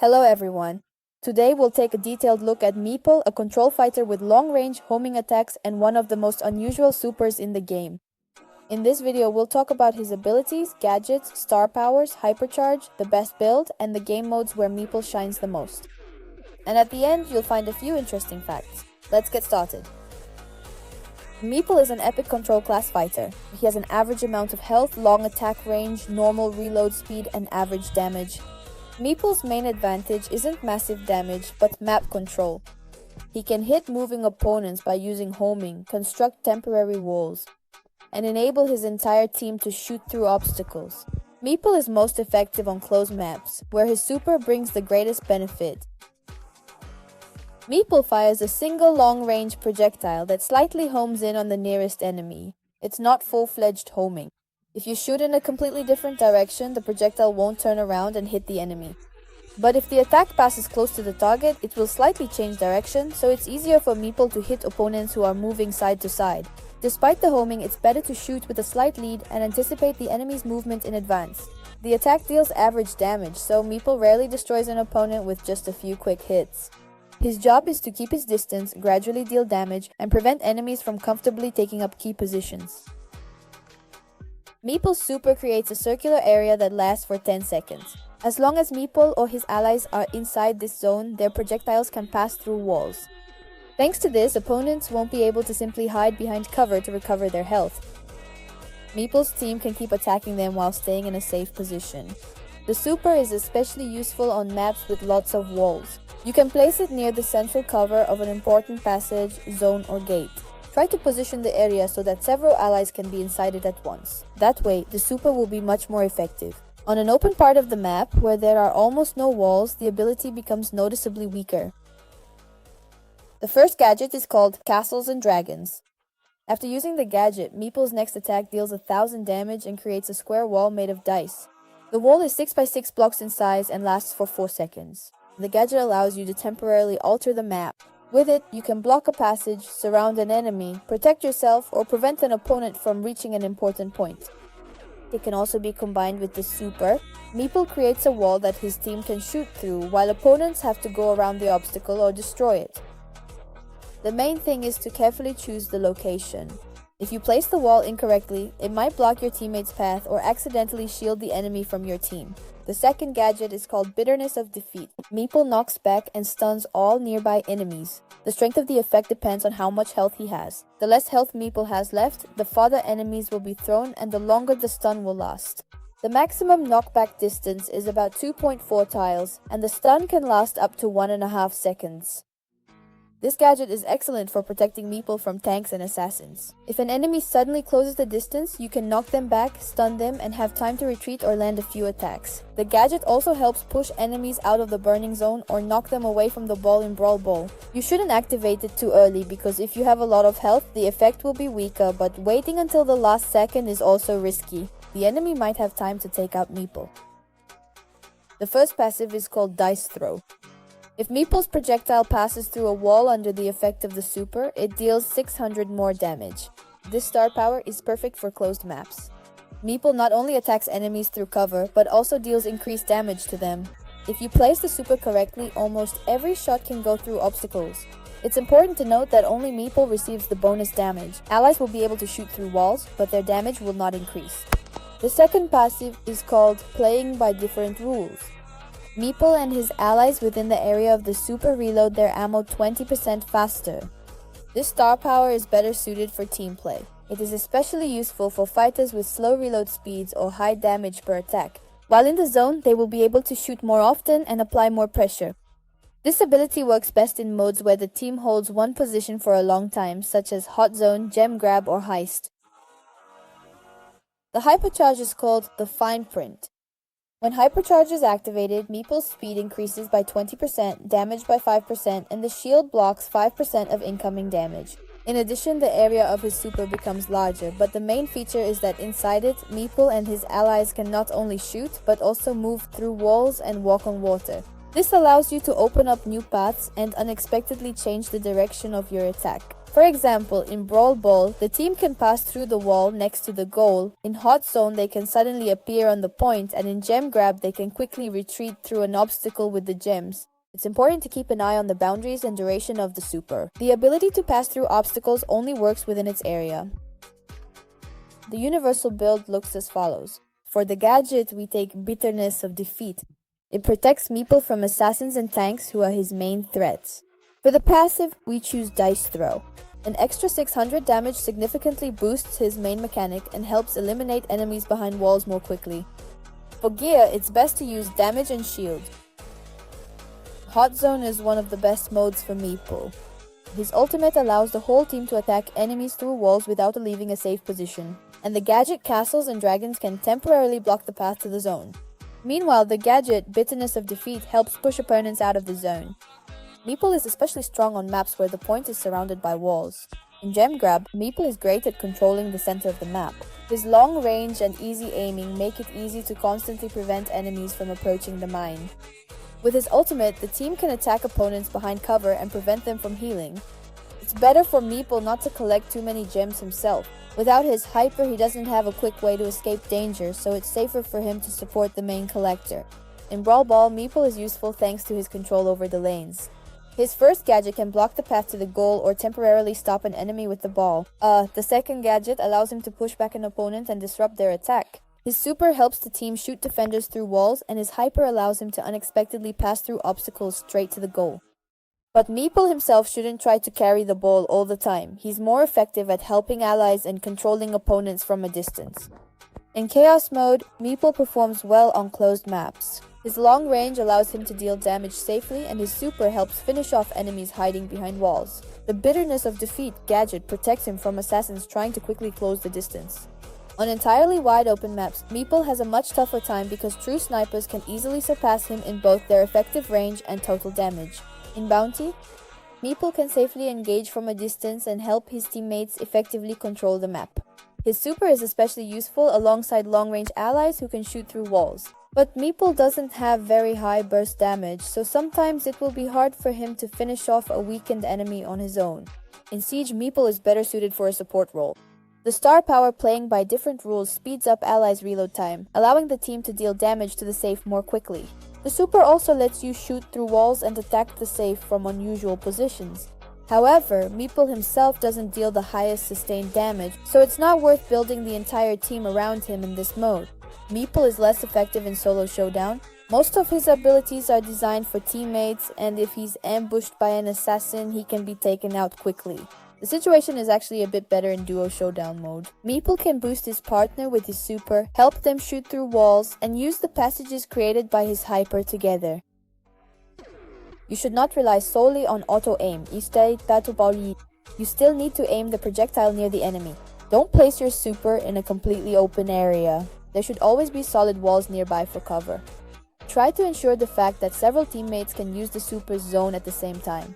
Hello everyone. Today we'll take a detailed look at Meeple, a control fighter with long-range homing attacks and one of the most unusual supers in the game. In this video we'll talk about his abilities, gadgets, star powers, hypercharge, the best build, and the game modes where Meeple shines the most. And at the end you'll find a few interesting facts. Let's get started. Meeple is an epic control class fighter. He has an average amount of health, long attack range, normal reload speed, and average damage. Meeple's main advantage isn't massive damage, but map control. He can hit moving opponents by using homing, construct temporary walls, and enable his entire team to shoot through obstacles. Meeple is most effective on closed maps, where his super brings the greatest benefit. Meeple fires a single long-range projectile that slightly homes in on the nearest enemy. It's not full-fledged homing. If you shoot in a completely different direction, the projectile won't turn around and hit the enemy. But if the attack passes close to the target, it will slightly change direction, so it's easier for Meeple to hit opponents who are moving side to side. Despite the homing, it's better to shoot with a slight lead and anticipate the enemy's movement in advance. The attack deals average damage, so Meeple rarely destroys an opponent with just a few quick hits. His job is to keep his distance, gradually deal damage, and prevent enemies from comfortably taking up key positions. Meeple's super creates a circular area that lasts for 10 seconds. As long as Meeple or his allies are inside this zone, their projectiles can pass through walls. Thanks to this, opponents won't be able to simply hide behind cover to recover their health. Meeple's team can keep attacking them while staying in a safe position. The super is especially useful on maps with lots of walls. You can place it near the central cover of an important passage, zone, or gate. Try to position the area so that several allies can be inside it at once. That way, the super will be much more effective. On an open part of the map, where there are almost no walls, the ability becomes noticeably weaker. The first gadget is called Castles and Dragons. After using the gadget, Meeple's next attack deals 1000 damage and creates a square wall made of dice. The wall is 6 by 6 blocks in size and lasts for 4 seconds. The gadget allows you to temporarily alter the map. With it, you can block a passage, surround an enemy, protect yourself, or prevent an opponent from reaching an important point. It can also be combined with the super. Meeple creates a wall that his team can shoot through, while opponents have to go around the obstacle or destroy it. The main thing is to carefully choose the location. If you place the wall incorrectly, it might block your teammate's path or accidentally shield the enemy from your team. The second gadget is called Bitterness of Defeat. Meeple knocks back and stuns all nearby enemies. The strength of the effect depends on how much health he has. The less health Meeple has left, the farther enemies will be thrown and the longer the stun will last. The maximum knockback distance is about 2.4 tiles, and the stun can last up to 1.5 seconds. This gadget is excellent for protecting Meeple from tanks and assassins. If an enemy suddenly closes the distance, you can knock them back, stun them, and have time to retreat or land a few attacks. The gadget also helps push enemies out of the burning zone or knock them away from the ball in Brawl Ball. You shouldn't activate it too early because if you have a lot of health, the effect will be weaker, but waiting until the last second is also risky. The enemy might have time to take out Meeple. The first passive is called Dice Throw. If Meeple's projectile passes through a wall under the effect of the super, it deals 600 more damage. This star power is perfect for closed maps. Meeple not only attacks enemies through cover, but also deals increased damage to them. If you place the super correctly, almost every shot can go through obstacles. It's important to note that only Meeple receives the bonus damage. Allies will be able to shoot through walls, but their damage will not increase. The second passive is called Playing by Different Rules. Meeple and his allies within the area of the super reload their ammo 20% faster. This star power is better suited for team play. It is especially useful for fighters with slow reload speeds or high damage per attack. While in the zone, they will be able to shoot more often and apply more pressure. This ability works best in modes where the team holds one position for a long time, such as Hot Zone, Gem Grab, or Heist. The hypercharge is called the Fine Print. When hypercharge is activated, Meeple's speed increases by 20%, damage by 5%, and the shield blocks 5% of incoming damage. In addition, the area of his super becomes larger, but the main feature is that inside it, Meeple and his allies can not only shoot, but also move through walls and walk on water. This allows you to open up new paths and unexpectedly change the direction of your attack. For example, in Brawl Ball, the team can pass through the wall next to the goal. In Hot Zone, they can suddenly appear on the point, and in Gem Grab, they can quickly retreat through an obstacle with the gems. It's important to keep an eye on the boundaries and duration of the super. The ability to pass through obstacles only works within its area. The universal build looks as follows. For the gadget, we take Bitterness of Defeat. It protects Meeple from assassins and tanks who are his main threats. For the passive, we choose Dice Throw. An extra 600 damage significantly boosts his main mechanic and helps eliminate enemies behind walls more quickly. For gear, it's best to use Damage and Shield. Hot Zone is one of the best modes for Meeple. His ultimate allows the whole team to attack enemies through walls without leaving a safe position, and the gadget Castles and Dragons can temporarily block the path to the zone. Meanwhile, the gadget Bitterness of Defeat helps push opponents out of the zone. Meeple is especially strong on maps where the point is surrounded by walls. In Gem Grab, Meeple is great at controlling the center of the map. His long range and easy aiming make it easy to constantly prevent enemies from approaching the mine. With his ultimate, the team can attack opponents behind cover and prevent them from healing. It's better for Meeple not to collect too many gems himself. Without his hyper, he doesn't have a quick way to escape danger, so it's safer for him to support the main collector. In Brawl Ball, Meeple is useful thanks to his control over the lanes. His first gadget can block the path to the goal or temporarily stop an enemy with the ball. The second gadget allows him to push back an opponent and disrupt their attack. His super helps the team shoot defenders through walls, and his hyper allows him to unexpectedly pass through obstacles straight to the goal. But Meeple himself shouldn't try to carry the ball all the time. He's more effective at helping allies and controlling opponents from a distance. In Chaos Mode, Meeple performs well on closed maps. His long range allows him to deal damage safely, and his super helps finish off enemies hiding behind walls. The Bitterness of Defeat gadget protects him from assassins trying to quickly close the distance. On entirely wide open maps, Meeple has a much tougher time because true snipers can easily surpass him in both their effective range and total damage. In Bounty, Meeple can safely engage from a distance and help his teammates effectively control the map. His super is especially useful alongside long-range allies who can shoot through walls. But Meeple doesn't have very high burst damage, so sometimes it will be hard for him to finish off a weakened enemy on his own. In Siege, Meeple is better suited for a support role. The star power playing by different rules speeds up allies' reload time, allowing the team to deal damage to the safe more quickly. The super also lets you shoot through walls and attack the safe from unusual positions. However, Meeple himself doesn't deal the highest sustained damage, so it's not worth building the entire team around him in this mode. Meeple is less effective in solo showdown. Most of his abilities are designed for teammates, and if he's ambushed by an assassin, he can be taken out quickly. The situation is actually a bit better in duo showdown mode. Meeple can boost his partner with his super, help them shoot through walls, and use the passages created by his hyper together. You should not rely solely on auto-aim. You still need to aim the projectile near the enemy. Don't place your super in a completely open area. There should always be solid walls nearby for cover. Try to ensure the fact that several teammates can use the super zone at the same time.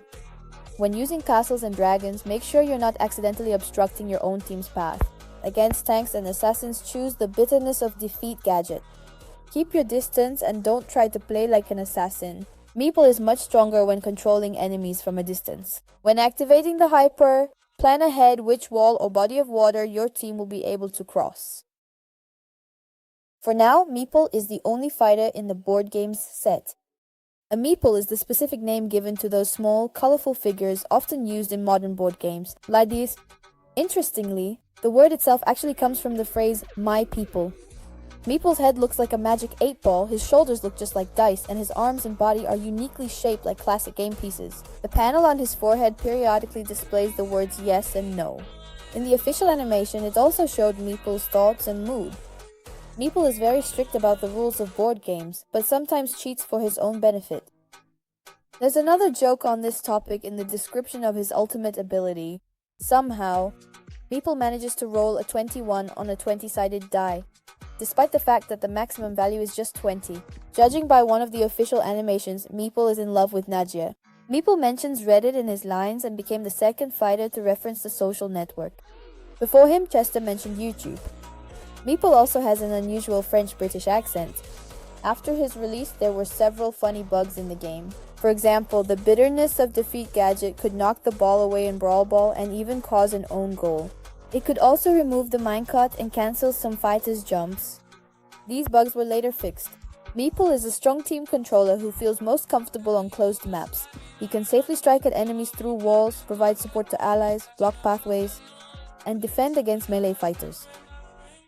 When using Castles and Dragons, make sure you're not accidentally obstructing your own team's path. Against tanks and assassins, choose the Bitterness of Defeat gadget. Keep your distance and don't try to play like an assassin. Meeple is much stronger when controlling enemies from a distance. When activating the hyper, plan ahead which wall or body of water your team will be able to cross. For now, Meeple is the only fighter in the board games set. A meeple is the specific name given to those small, colorful figures often used in modern board games, like these. Interestingly, the word itself actually comes from the phrase, my people. Meeple's head looks like a magic 8-ball, his shoulders look just like dice, and his arms and body are uniquely shaped like classic game pieces. The panel on his forehead periodically displays the words yes and no. In the official animation, it also showed Meeple's thoughts and mood. Meeple is very strict about the rules of board games, but sometimes cheats for his own benefit. There's another joke on this topic in the description of his ultimate ability. Somehow, Meeple manages to roll a 21 on a 20-sided die, despite the fact that the maximum value is just 20. Judging by one of the official animations, Meeple is in love with Nadia. Meeple mentions Reddit in his lines and became the second fighter to reference the social network. Before him, Chester mentioned YouTube. Meeple also has an unusual French-British accent. After his release, there were several funny bugs in the game. For example, the Bitterness of Defeat gadget could knock the ball away in Brawl Ball and even cause an own goal. It could also remove the minecart and cancel some fighters' jumps. These bugs were later fixed. Meeple is a strong team controller who feels most comfortable on closed maps. He can safely strike at enemies through walls, provide support to allies, block pathways, and defend against melee fighters.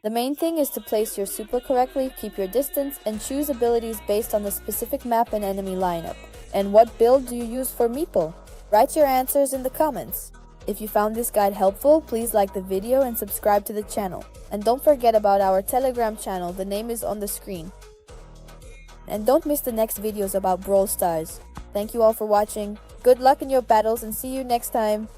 The main thing is to place your super correctly, keep your distance, and choose abilities based on the specific map and enemy lineup. And what build do you use for Meeple? Write your answers in the comments. If you found this guide helpful, please like the video and subscribe to the channel. And don't forget about our Telegram channel, the name is on the screen. And don't miss the next videos about Brawl Stars. Thank you all for watching, good luck in your battles, and see you next time!